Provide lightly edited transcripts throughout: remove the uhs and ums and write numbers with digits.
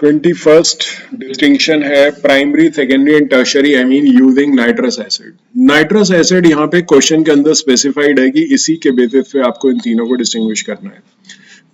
21st distinction है primary secondary and tertiary amine using nitrous acid. Nitrous acid यहाँ पे question के अंदर स्पेसिफाइड है कि इसी के बेसिस पे आपको इन तीनों को डिस्टिंग्विश करना है।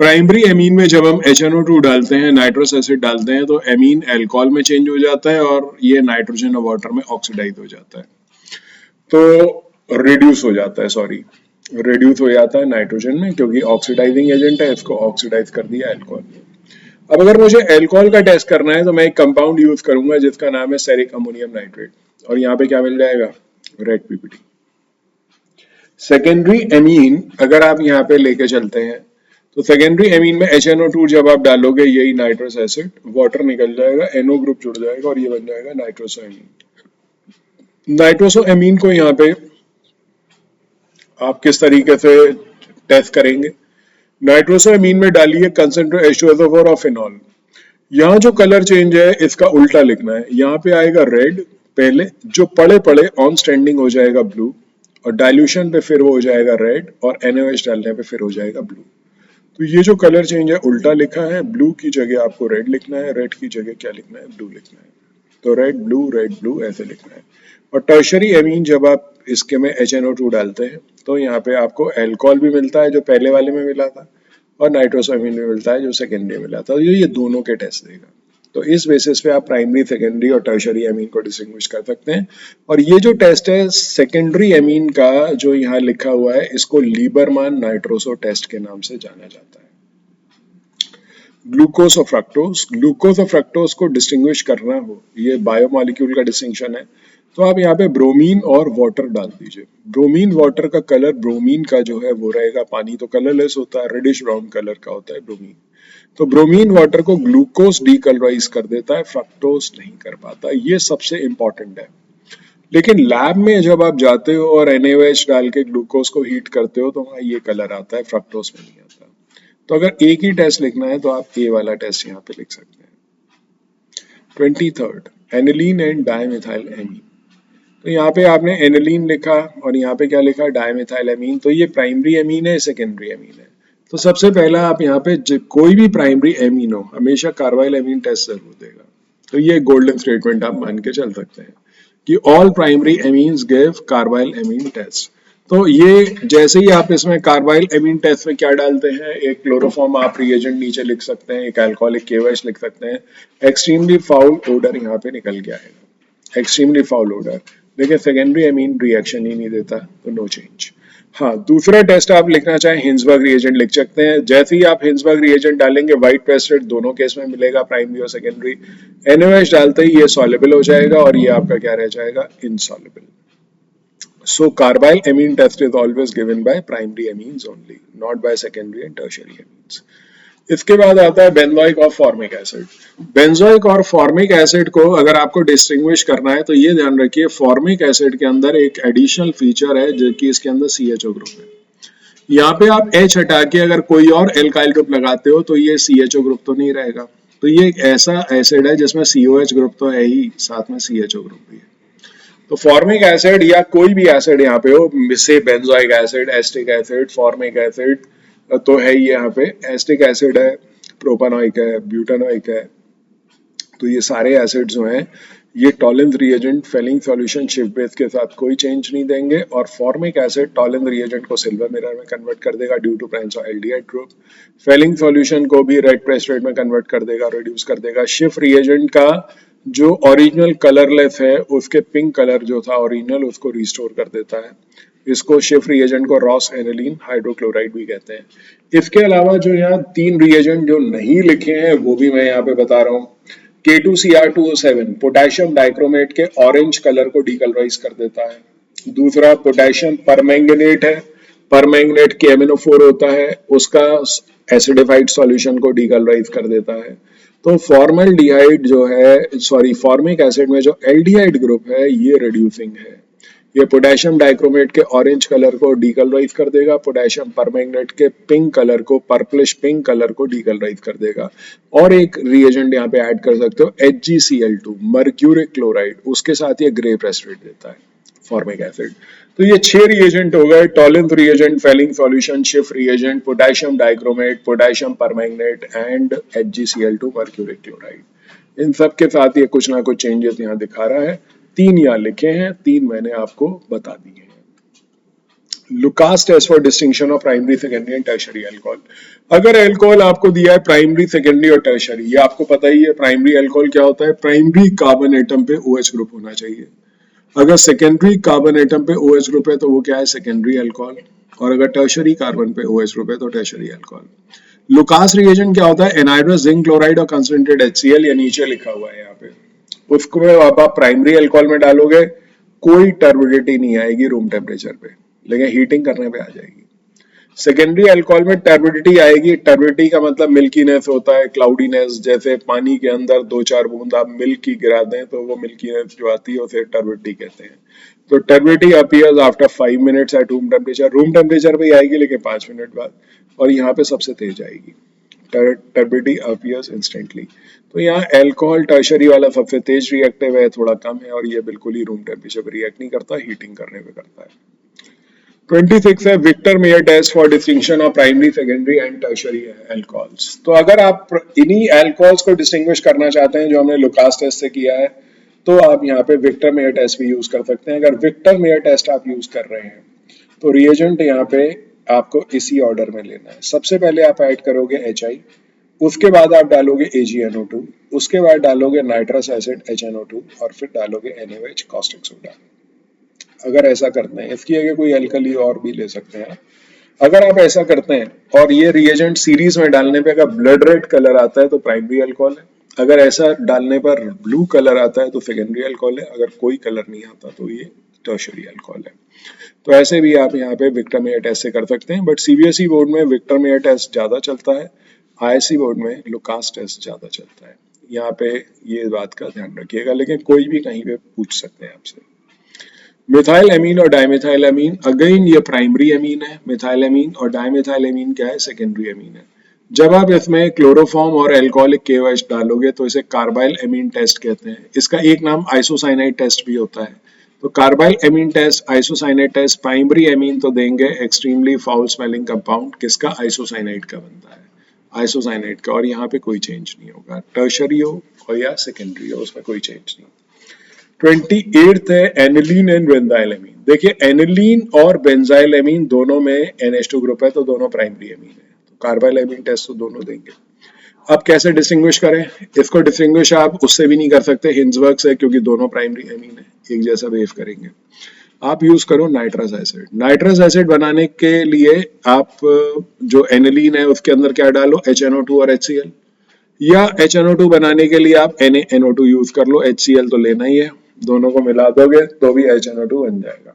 प्राइमरी एमीन में जब हम HNO2 डालते हैं, नाइट्रस एसिड डालते हैं, तो एमीन अल्कोहल में चेंज हो जाता है और ये नाइट्रोजन और वाटर में ऑक्सीडाइज हो जाता है, तो रिड्यूस हो जाता है, रिड्यूस हो जाता है नाइट्रोजन में, क्योंकि ऑक्सीडाइजिंग एजेंट है, इसको ऑक्सीडाइज कर दिया अल्कोहल ने। अब अगर मुझे अल्कोहल का टेस्ट करना है तो मैं एक कंपाउंड यूज करूंगा जिसका नाम है सेरिक अमोनियम नाइट्रेट, और यहाँ पे क्या मिल जाएगा, रेड पीपीटी। सेकेंडरी एमीन अगर आप यहाँ पे लेके चलते हैं तो सेकेंडरी एमीन में HNO2 जब आप डालोगे, यही नाइट्रस एसिड, वाटर निकल जाएगा, NO ग्रुप जुड़ जाएगा और ये बन जाएगा नाइट्रोसोएमीन। नाइट्रोसोएमीन को यहाँ पे आप किस तरीके से टेस्ट करेंगे, नाइट्रोसोएमीन में डालिए कंसंट्रेट H2SO4 और फिनॉल। यहाँ जो कलर चेंज है इसका उल्टा लिखना है, यहाँ पे आएगा रेड पहले, जो पड़े पड़े ऑन स्टैंडिंग हो जाएगा ब्लू, और डाइल्यूशन पे फिर वो हो जाएगा रेड, और NaOH डालने पे फिर हो जाएगा ब्लू। तो ये जो कलर चेंज है उल्टा लिखा है, ब्लू की जगह आपको रेड लिखना है, रेड की जगह क्या लिखना है, ब्लू लिखना है। तो रेड ब्लू ऐसे लिखना है। और टर्शरी एमीन जब आप इसके में HNO2 डालते हैं तो यहाँ पे आपको अल्कोहल भी मिलता है जो पहले वाले में मिला था, और नाइट्रोसोएमीन भी मिलता है जो सेकेंडरी में मिला था। ये दोनों के टेस्ट देगा। तो इस बेसिस पे आप प्राइमरी, सेकेंडरी और टर्शरी एमीन को डिस्टिंग्विश कर सकते हैं। और ये जो टेस्ट है सेकेंडरी एमीन का, जो यहाँ लिखा हुआ है, इसको लीबरमान नाइट्रोसो टेस्ट के नाम से जाना जाता है। ग्लूकोज और फ्रक्टोज को डिस्टिंग्विश करना हो, ये बायोमॉलिक्यूल का डिस्टिंक्शन है, तो आप यहाँ पे ब्रोमीन और वाटर डाल दीजिए। ब्रोमीन वाटर का कलर, ब्रोमीन का जो है वो रहेगा, पानी तो कलरलेस होता है, रेडिश ब्राउन कलर का होता है ब्रोमीन। तो ब्रोमीन वाटर को ग्लूकोज डीकलराइज कर देता है, फ्रक्टोज नहीं कर पाता। ये सबसे इंपॉर्टेंट है। लेकिन लैब में जब आप जाते हो और NaOH डाल के ग्लूकोज को हीट करते हो तो वहाँ ये कलर आता है, फ्रक्टोज में नहीं आता। तो अगर एक ही टेस्ट लिखना है तो आप ए वाला टेस्ट यहाँ पे लिख सकते हैं। 23rd aniline and dimethyl amine. तो यहाँ पे आपने एनिलीन लिखा और यहाँ पे क्या लिखा, डाइमिथाइल एमीन। तो ये प्राइमरी एमीन है, सेकेंडरी एमीन है। तो सबसे पहला आप यहाँ पे कोई भी प्राइमरी एमीन हो, हमेशा कार्बाइल एमीन टेस्ट जरूर देगा। तो ये गोल्डन स्टेटमेंट आप मान के चल सकते हैं कि all primary amines give carbyl amine test. तो ये जैसे ही आप इसमें कार्बाइल एमीन टेस्ट में क्या डालते हैं, एक क्लोरोफॉर्म आप रिएजेंट नीचे लिख सकते हैं, एक अल्कोहलिक KOH लिख सकते हैं, एक्सट्रीमली फाउल ओडर यहाँ पे निकल के आएगा, एक्सट्रीमली फाउल ओडर। लेकिन सेकेंडरी एमीन रिएक्शन ही नहीं देता, तो नो चेंज। हाँ, दूसरा टेस्ट आप लिखना चाहें हिंसबर्ग रिएजेंट लिख सकते हैं। जैसे ही आप हिंसबर्ग रिएजेंट डालेंगे, व्हाइट पेस्टेड दोनों केस में मिलेगा, प्राइमरी और सेकेंडरी। NaOH डालते ही ये सॉल्युबल हो जाएगा और ये आपका क्या रह जाएगा, insoluble. So carbyl amine test is always given by primary amines only, not by secondary and tertiary amines. इसके बाद आता है बेंजोइक और फॉर्मिक एसिड। बेंजोइक और फॉर्मिक एसिड को अगर आपको डिस्टिंग्विश करना है तो ये ध्यान रखिए, फॉर्मिक एसिड के अंदर एक एडिशनल फीचर है जो कि इसके अंदर CHO ग्रुप है। यहाँ पे आप H हटा के अगर कोई और एल्काइल ग्रुप लगाते हो तो ये CHO ग्रुप तो नहीं रहेगा। तो ये एक ऐसा एसिड है जिसमें COH ग्रुप तो है ही, साथ में CHO ग्रुप भी है। तो फॉर्मिक एसिड या कोई भी एसिड यहाँ पे हो, से benzoic acid, acetic acid, formic acid तो है ही यहाँ पे। एस्टिक एसिड है, प्रोपानोइक है, ब्यूटानोइक है। तो ये सारे एसिड जो हैं ये टॉलेंस रिएजेंट फेलिंग सॉल्यूशन शिफ्ट बेस के साथ कोई चेंज नहीं देंगे, और फॉर्मिक एसिड टॉलेंस रिएजेंट को सिल्वर मिरर में कन्वर्ट कर देगा due to presence of aldehyde group. Fehling solution को भी रेड प्रेस्टेट में कन्वर्ट कर देगा, रिड्यूस कर देगा। शिफ्ट रिएजेंट का जो ओरिजिनल कलरलेस है उसके पिंक कलर जो था ओरिजिनल, उसको रिस्टोर कर देता है। इसको शिफ्ट रिएजेंट को रॉस एनिलीन हाइड्रोक्लोराइड भी कहते हैं। इसके अलावा जो यहाँ 3 रिएजेंट जो नहीं लिखे हैं वो भी मैं यहाँ पे बता रहा हूँ। K2Cr2O7 पोटेशियम डाइक्रोमेट के ऑरेंज कलर को डीकलराइज कर देता है। दूसरा पोटेशियम परमैंगनेट है, परमैंगनेट KMnO4 होता है, उसका एसिडिफाइड सॉल्यूशन को डीकलराइज कर देता है। तो फॉर्मल्डिहाइड जो है, फॉर्मिक एसिड में जो एल्डिहाइड ग्रुप है ये रिड्यूसिंग है। ये पोटेशियम डाइक्रोमेट के ऑरेंज कलर को डीकलराइज कर देगा, पोटेशियम परमैंगनेट के पिंक कलर को, पर्पलिश पिंक कलर को डीकलराइज कर देगा। और एक रिएजेंट यहाँ पे ऐड कर सकते हो, HgCl2 मर्क्यूरिक क्लोराइड, उसके साथ ये ग्रे प्रेस्टेट देता है फॉर्मिक एसिड। तो ये 6 रिएजेंट हो गए, टॉलेंस रिएजेंट, फेलिंग सॉल्यूशन, शिफ्ट reagent, potassium dichromate, potassium permanganate and HgCl2 mercuric chloride. इन सब के साथ ये कुछ ना कुछ चेंजेस यहाँ दिखा रहा है। 3 यहाँ लिखे हैं, 3 मैंने आपको बता दिए हैं। Lucas test for distinction of primary, secondary and tertiary alcohol. अगर अल्कोहल आपको दिया है प्राइमरी, सेकेंडरी और टर्शरी, ये आपको पता ही है प्राइमरी अल्कोहल क्या होता है, प्राइमरी कार्बन एटम पे OH ग्रुप होना चाहिए। अगर सेकेंडरी कार्बन एटम पे OH ग्रुप है तो वो क्या है, सेकेंडरी अल्कोहल, और अगर टर्शरी कार्बन पे OH ग्रुप है तो टर्शरी अल्कोहल। लुकास रिएजेंट क्या होता है, एनहाइड्रस जिंक क्लोराइड और कंसंट्रेटेड HCl, या नीचे लिखा हुआ है यहाँ पे। उसको अब आप प्राइमरी अल्कोहल में डालोगे, कोई टर्बिडिटी नहीं आएगी रूम टेम्परेचर पे, लेकिन हीटिंग करने पे आ जाएगी। सेकेंडरी अल्कोहल में टर्बिडिटी आएगी। टर्बिडिटी का मतलब मिल्कीनेस होता है, क्लाउडीनेस, जैसे पानी के अंदर 2-4 बूंद आप मिल्क की गिरा दें तो वो मिल्कीनेस जो आती है उसे टर्बिडिटी कहते हैं। तो turbidity appears after 5 minutes at room temperature, room temperature पे आएगी लेकिन 5 मिनट बाद, और यहाँ पे सबसे तेज आएगी। Turbidity appears instantly. तो यहाँ अल्कोहल टर्शरी वाला सबसे तेज रिएक्टिव है, थोड़ा कम है, और ये बिल्कुल ही रूम टेम्परेचर पर रिएक्ट नहीं करता, हीटिंग करने पे करता है। 26 है Victor Meyer test for distinction of primary, secondary and tertiary alcohols. तो अगर आप इन्हीं अल्कोहल्स को डिस्टिंग्विश करना चाहते हैं जो हमने लुकास टेस्ट से किया है, तो आप यहाँ पे विक्टर मेयर टेस्ट भी यूज कर सकते हैं। अगर विक्टर मेयर टेस्ट आप यूज कर रहे हैं तो रिएजेंट यहाँ पे आपको इसी ऑर्डर में लेना है। सबसे पहले आप ऐड करोगे HI, उसके बाद आप डालोगे AgNO2, उसके बाद डालोगे नाइट्रस एसिड HNO2, और फिर डालोगे NaOH कॉस्टिक सोडा। अगर ऐसा करते हैं, इसकी जगह कोई अल्कली और भी ले सकते हैं। अगर आप ऐसा करते हैं और ये रिएजेंट सीरीज में डालने पे अगर ब्लड रेड कलर आता है तो प्राइमरी अल्कोहल है, अगर ऐसा डालने पर ब्लू कलर आता है तो सेकेंडरी अल्कोहल है, अगर कोई कलर नहीं आता तो ये टर्शरी अल्कोहल है। तो ऐसे भी आप यहाँ पे विक्टर मेयर टेस्ट से कर सकते हैं, बट CBSE बोर्ड में विक्टर मेयर टेस्ट ज्यादा चलता है, ISC बोर्ड में लुकास टेस्ट ज्यादा चलता है। यहाँ पे ये बात का ध्यान रखिएगा, लेकिन कोई भी कहीं पे पूछ सकते हैं आपसे। मिथाइल एमीन और डाइमिथाइल एमीन, अगेन ये प्राइमरी एमीन है, मिथाइल एमीन, और डाइमिथाइल एमीन क्या है, सेकेंडरी एमीन है। जब आप इसमें क्लोरोफॉर्म और एल्कोहलिक KOH डालोगे तो इसे कार्बाइल एमीन टेस्ट कहते हैं। इसका एक नाम आइसोसाइनाइड टेस्ट भी होता है। तो carbyl amine test, isocyanide test, primary amine तो देंगे एक्सट्रीमली फाउल स्मेलिंग कंपाउंड, किसका, आइसोसाइनाइड का बनता है, आइसोसाइनाइड का, और यहाँ पे कोई चेंज नहीं होगा, टर्शरी हो और या सेकेंडरी हो उसमें कोई चेंज नहीं। 28 है एनिलीन एंड बेंजाइलएमीन। देखिए एनिलीन और बेंजाइलएमीन दोनों में NH2 ग्रुप है तो दोनों प्राइमरी एमीन है, तो कार्बाइल एमीन टेस्ट तो दोनों देंगे। अब कैसे डिस्टिंग्विश करें, इसको डिस्टिंग्विश आप उससे भी नहीं कर सकते हिंजबर्ग से, क्योंकि दोनों प्राइमरी एमीन है, एक जैसा बिहेव करेंगे। आप यूज करो नाइट्रस एसिड। नाइट्रस एसिड बनाने के लिए आप जो एनिलीन है उसके अंदर क्या डालो, HNO2 और HCl, या HNO2 बनाने के लिए आप NaNO2 यूज कर लो, HCl तो लेना ही है, दोनों को मिला दोगे तो भी HNO2 बन जाएगा।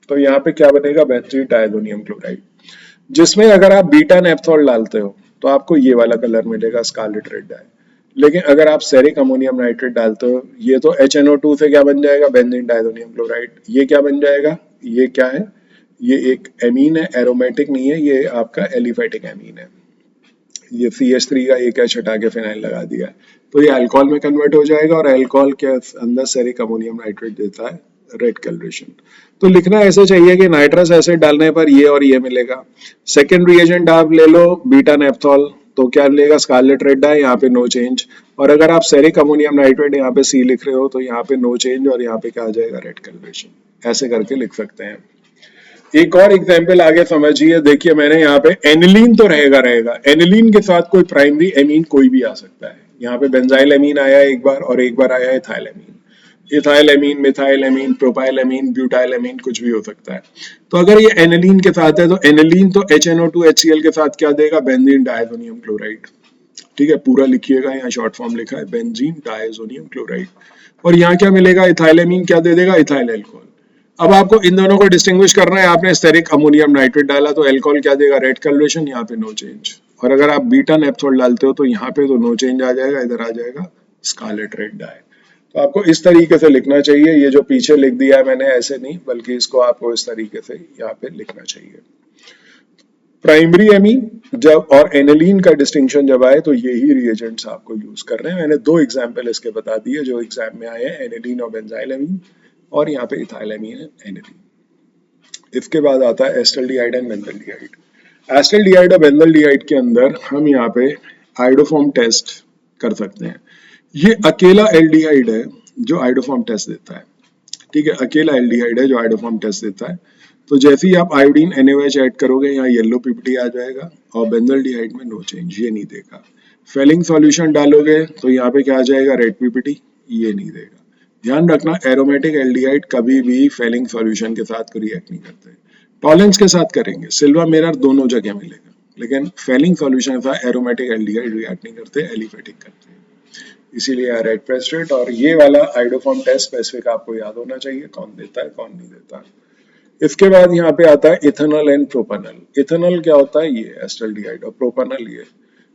तो यहाँ पे क्या बनेगा, बेंजीन डायजोनियम क्लोराइड, जिसमें अगर आप बीटा नेप्थोल डालते हो तो आपको ये वाला कलर मिलेगा, स्कारलेट रेड डाई। लेकिन अगर आप सेरिक अमोनियम नाइट्रेट डालते हो, ये तो HNO2 से क्या बन जाएगा, बेंजीन डायजोनियम क्लोराइड। ये क्या बन जाएगा, ये क्या है, ये एक एमीन है, एरोमेटिक नहीं है, ये आपका एलिफेटिक एमीन है। ये CH3 का एक एच हटा के फिनाइल लगा दिया है, तो ये अल्कोहल में कन्वर्ट हो जाएगा, और अल्कोहल के अंदर सेरिक अमोनियम नाइट्रेट देता है रेड कलरेशन। तो लिखना ऐसे चाहिए कि नाइट्रस एसिड डालने पर ये और ये मिलेगा। सेकेंड रिएजेंट आप ले लो बीटा नेप्थोल, तो क्या मिलेगा, स्कारलेट रेड डाई, यहाँ पे नो चेंज। और अगर आप सेरिक अमोनियम नाइट्रेट यहाँ पे C लिख रहे हो तो यहाँ पे नो चेंज, और यहाँ पे क्या आ जाएगा, रेड कलरेशन। ऐसे करके लिख सकते हैं। एक और एग्जाम्पल आगे समझिए, देखिए मैंने यहाँ पे एनिलीन तो रहेगा, एनिलीन के साथ कोई प्राइमरी एमीन कोई भी आ सकता है। यहाँ पे बेंजाइल एमीन आया है एक बार, और एक बार आया है ethyl amine. Ethyl amine, methyl amine, propyl amine, butyl amine, कुछ भी हो सकता है। तो अगर ये एनिलीन के साथ है तो एनिलीन तो HNO2 HCl के साथ क्या देगा, बेंजीन डायजोनियम क्लोराइड। ठीक है, पूरा लिखिएगा, यहाँ शॉर्ट फॉर्म लिखा है बेंजीन डायजोनियम क्लोराइड। और यहाँ क्या मिलेगा, इथाइल एमीन क्या दे देगा, इथाइल अल्कोहल। अब आपको इन दोनों को डिस्टिंग्विश करना है, आपने स्टेरिक अमोनियम नाइट्रेट डाला तो अल्कोहल क्या देगा, रेड कलरेशन, यहाँ पे नो चेंज। और अगर आप बीटा नेप्थोल डालते हो तो यहाँ पे तो नो चेंज आ जाएगा, इधर आ जाएगा स्कारलेट रेड डाई। तो आपको इस तरीके से लिखना चाहिए, ये जो पीछे लिख दिया है मैंने ऐसे नहीं, बल्कि इसको आपको इस तरीके से यहाँ पे लिखना चाहिए। प्राइमरी एमीन जब और एनिलीन का डिस्टिंक्शन जब आए तो यही रिएजेंट्स आपको यूज कर रहे हैं। मैंने 2 एग्जाम्पल इसके बता दिए जो एग्जाम में आए हैं, एनिलीन और बेंजाइल एमीन, और यहाँ पे इथाइल एमीन है, एनिलीन। इसके बाद आता है एस्टल्डिहाइड एंड बेंजल्डिहाइड। एस्टल्डिहाइड और बेंजल्डिहाइड के अंदर हम यहाँ पे आइडोफॉर्म टेस्ट कर सकते हैं। ये अकेला एल्डिहाइड है जो आइडोफॉर्म टेस्ट देता है, ठीक है, अकेला एल्डिहाइड है जो आइडोफॉर्म टेस्ट देता है। तो जैसे ही आप आयोडीन NaOH ऐड करोगे यहाँ येलो पीपीटी आ जाएगा और बेंजल्डिहाइड में नो चेंज, ये नहीं देगा। फेलिंग सॉल्यूशन डालोगे तो यहाँ पे क्या आ जाएगा, रेड पीपीटी, ये नहीं देगा। ध्यान रखना एरोमेटिक एल्डिहाइड कभी भी फेलिंग सॉल्यूशन के साथ रिएक्ट नहीं करते, टॉलेंस के साथ करेंगे, सिल्वर मिरर दोनों जगह मिलेगा, लेकिन फेलिंग सॉल्यूशन के साथ एरोमेटिक एल्डिहाइड रिएक्ट नहीं करते, एलिफेटिक करते हैं। इसीलिए रेड प्रेस्ट्रेट और ये वाला आइडोफॉर्म टेस्ट स्पेसिफिक आपको याद होना चाहिए, कौन देता है कौन नहीं देता। इसके बाद यहाँ पे आता है इथेनॉल एंड प्रोपेनॉल। इथेनॉल क्या होता है, ये एस्टल्डिहाइड, और प्रोपेनॉल ये।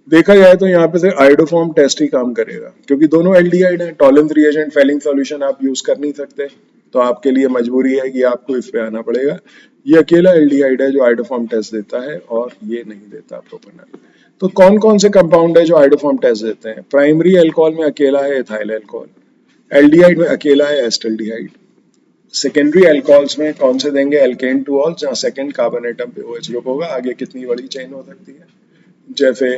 देखा जाए तो यहाँ पे से आइडोफॉर्म टेस्ट ही काम करेगा क्योंकि दोनों एल्डिहाइड है, टॉलेंस रिएजेंट फेलिंग सॉल्यूशन आप यूज कर नहीं सकते, तो आपके लिए मजबूरी है कि आपको इस पे आना पड़ेगा। ये अकेला एल्डिहाइड है जो आइडोफॉर्म टेस्ट देता है और ये नहीं देता प्रोपेनॉल। तो कौन कौन से कंपाउंड है जो आइडोफॉर्म टेस्ट देते हैं, प्राइमरी अल्कोहल में अकेला है इथाइल अल्कोहल, एल्डिहाइड में अकेला है एस्टल्डिहाइड, सेकेंडरी अल्कोहल्स में कौन से देंगे, एल्केन टू ऑल, जहाँ सेकेंड कार्बन एटम पे OH ग्रुप होगा, आगे कितनी बड़ी चेन हो सकती है, जैसे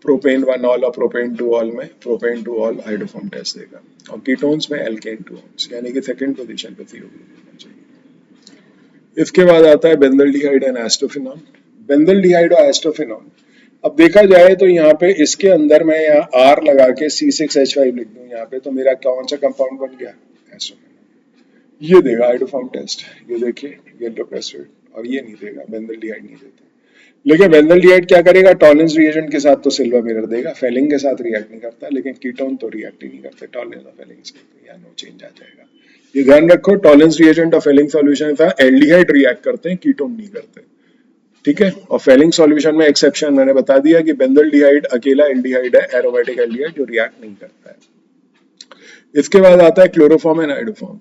प्रोपेन 1 ऑल और प्रोपेन 2 ऑल में प्रोपेन 2 ऑल आइडोफॉर्म टेस्ट देगा, और कीटोन्स में एल्केन 2 ऑन्स, यानी कि सेकेंड पोजीशन पे CO ग्रुप होना चाहिए। इसके बाद आता है बेंजल्डिहाइड एंड एस्टोफिनॉन। बेंजल्डिहाइड और एस्टोफिनॉन, अब देखा जाए तो यहाँ पे इसके अंदर मैं यहाँ R लगा के C6H5 लिख दूं यहाँ पे, तो मेरा कौन सा कंपाउंड बन गया, एस्टोफिनॉन। ये देगा आइडोफॉर्म टेस्ट, ये देखिए येलो प्रेस्टेड, और ये नहीं देगा, बेंजल्डिहाइड नहीं देता। लेकिन बेंजल्डिहाइड क्या करेगा, टॉलेंस रिएजेंट के साथ तो सिल्वर मिरर देगा, फेलिंग के साथ रिएक्ट नहीं करता, लेकिन कीटोन तो रिएक्ट ही नहीं करते टॉलेंस और फेलिंग से, तो यहाँ नो चेंज आ जाएगा। ये ध्यान रखो, टॉलेंस रिएजेंट और फेलिंग सॉल्यूशन था, एल्डिहाइड रिएक्ट करते हैं, कीटोन नहीं करते, ठीक है। और फेलिंग सॉल्यूशन में एक्सेप्शन मैंने बता दिया कि बेंजल्डिहाइड अकेला एल्डिहाइड है, एरोमेटिक एल्डिहाइड जो रिएक्ट नहीं करता है। इसके बाद आता है क्लोरोफॉर्म एंड आइडोफॉर्म।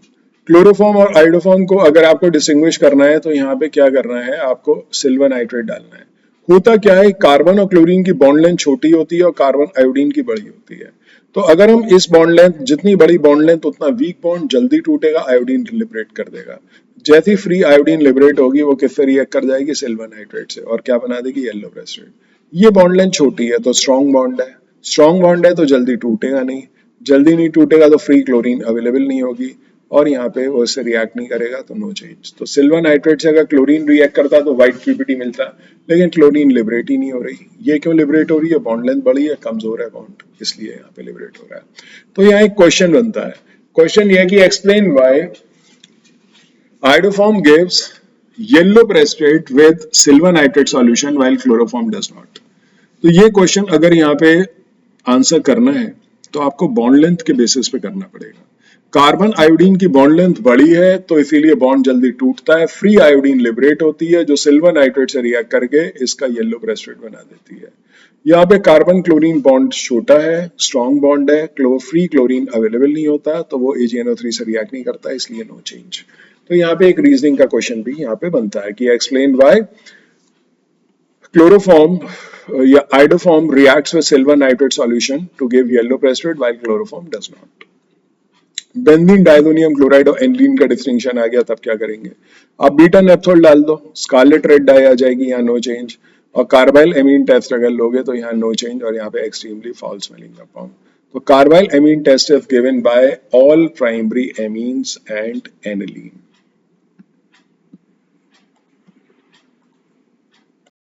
क्लोरोफॉर्म और आइडोफॉर्म को अगर आपको डिस्टिंग्विश करना है तो यहाँ पे क्या करना है, आपको सिल्वर नाइट्रेट डालना है। होता क्या है, कार्बन और क्लोरीन की बॉन्ड लेंथ छोटी होती है और कार्बन आयोडीन की बड़ी होती है। तो अगर हम इस बॉन्ड लेंथ, जितनी बड़ी बॉन्ड लेंथ उतना वीक बॉन्ड जल्दी टूटेगा, आयोडीन लिबरेट कर देगा। जैसी फ्री आयोडीन लिबरेट होगी वो किससे रिएक्ट कर जाएगी, सिल्वर नाइट्रेट से, और क्या बना देगी, येलो प्रेस्टेड। ये बॉन्ड लेंथ छोटी है तो स्ट्रॉन्ग बॉन्ड है, स्ट्रॉन्ग बॉन्ड है तो जल्दी टूटेगा नहीं, जल्दी नहीं टूटेगा तो फ्री क्लोरीन अवेलेबल नहीं होगी, और यहाँ पे वो इससे रिएक्ट नहीं करेगा, तो नो चेंज। तो सिल्वर नाइट्रेट से अगर क्लोरीन रिएक्ट करता तो व्हाइट पीपीटी मिलता, लेकिन क्लोरीन लिबरेट ही नहीं हो रही। ये क्यों लिबरेट हो रही है, बॉन्ड लेंथ बड़ी है, कमजोर है बॉन्ड, इसलिए यहाँ पे लिबरेट हो रहा है। तो यहाँ एक क्वेश्चन बनता है, क्वेश्चन ये है कि explain why iodoform gives yellow precipitate with silver nitrate solution while chloroform does not. तो ये क्वेश्चन अगर यहाँ पे आंसर करना है तो आपको बॉन्ड लेंथ के बेसिस पे करना पड़ेगा। कार्बन आयोडीन की बॉन्ड लेंथ बड़ी है तो इसीलिए बॉन्ड जल्दी टूटता है, फ्री आयोडीन लिबरेट होती है जो सिल्वर नाइट्रेट से रिएक्ट करके इसका येलो प्रेस्टेट बना देती है। यहाँ पे कार्बन क्लोरीन बॉन्ड छोटा है, स्ट्रॉन्ग बॉन्ड है, फ्री क्लोरीन अवेलेबल नहीं होता, तो वो AgNO3 से रिएक्ट नहीं करता, इसलिए नो चेंज। तो यहाँ पे एक रीजनिंग का क्वेश्चन भी यहाँ पे बनता है कि एक्सप्लेन व्हाई chloroform या iodoform reacts with silver nitrate solution to give yellow precipitate while chloroform does not. Benzene diazonium chloride और एनिलीन का डिस्टिंक्शन आ गया, तब क्या करेंगे, आप बीटा नेप्थोल डाल दो, स्कारलेट रेड डाई आ जाएगी, यहाँ नो चेंज, और कार्बाइल एमीन टेस्ट अगर लोगे तो यहाँ नो चेंज, और यहाँ पे एक्सट्रीमली फाउल स्मेलिंग कंपाउंड। तो carbyl amine test is given by all primary amines and aniline.